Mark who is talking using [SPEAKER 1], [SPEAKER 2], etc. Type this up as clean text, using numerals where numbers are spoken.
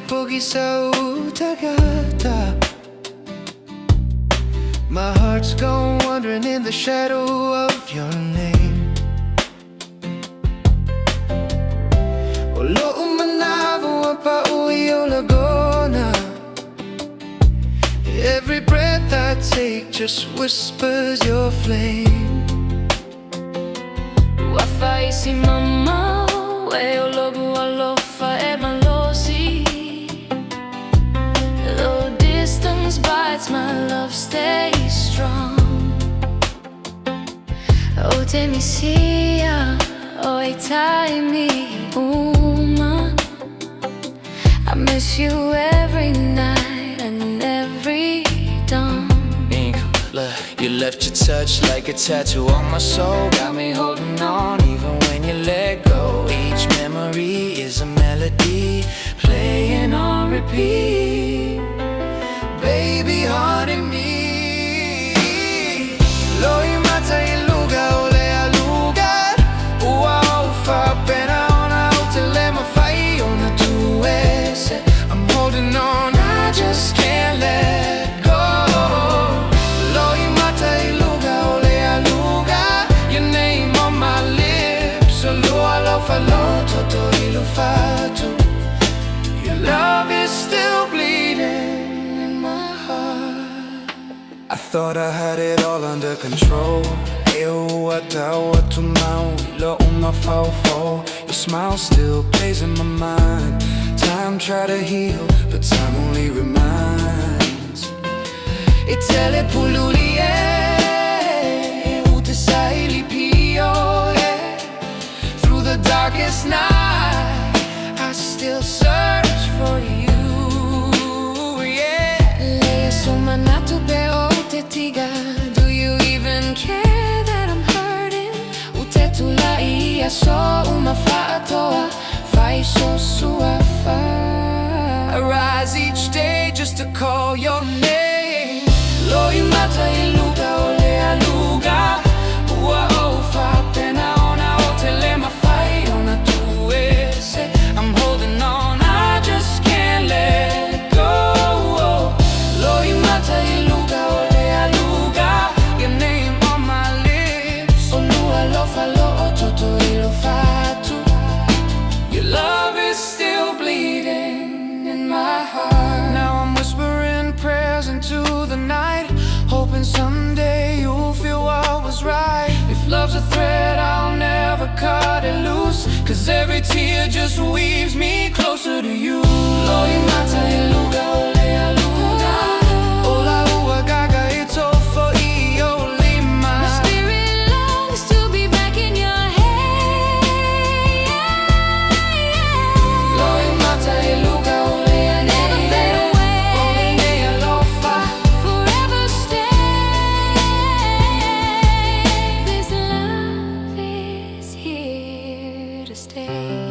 [SPEAKER 1] pogi sa utagata. My heart's gone wandering in the shadow of your name. Olo umanavo pa uyo lagona. Every breath I take just whispers your flame.
[SPEAKER 2] Wafai si mama, we ologu alofa e malosi. Though distance bites, my love stays strong. O te misia, o e tai mi uma. I miss you every night and every dawn.
[SPEAKER 1] You left your touch like a tattoo on my soul. Got me holding on even when you let go. Each memory is a melody playing on repeat. Baby, haunting me. Loi mata i lugar ole a lugar. Ua ufa pena ona utele mafai ona tu ese. I'm holding on, I just can't let go. Loi mata i lugar ole a lugar. Your name on my lips. Lua lo fa lo toto i lo fatu. Your love is still bleeding in my heart. I thought I had it all under control. Eu atawa tu mau ilo uma fofo. Your smile still plays in my mind. Time try to heal, but time only reminds. Itele pululie, ute saili pio, yeah. Through the darkest night, I still search for you, yeah. Leia sumanatu pe o te tiga. Do you even care that I'm hurting? Ute tulai a so uma fa'atoa, fai so suafa. I rise each day just to call your name. Loi mata i lugar ole a lugar. Ua ofa pena ona o te le mawhai ona tu ese. I'm holding on, I just can't let go. Loi mata i lugar ole a lugar. Your name on my lips. Olua lofa lo o toto i lo fatu. Your love is still bleeding in my heart. Now I'm whispering prayers into the night, hoping someday you'll feel what was right. If love's a thread, I'll never cut it loose, 'cause every tear just weaves me closer to you. Loi mata i lugar ole a lugar. Ola ua gaga, it's all for io lima.
[SPEAKER 2] My spirit longs to be back in your head.
[SPEAKER 1] Loi mata i lugar ole a
[SPEAKER 2] Never fade away,
[SPEAKER 1] ole a lofa.
[SPEAKER 2] forever stay. This love is here to stay.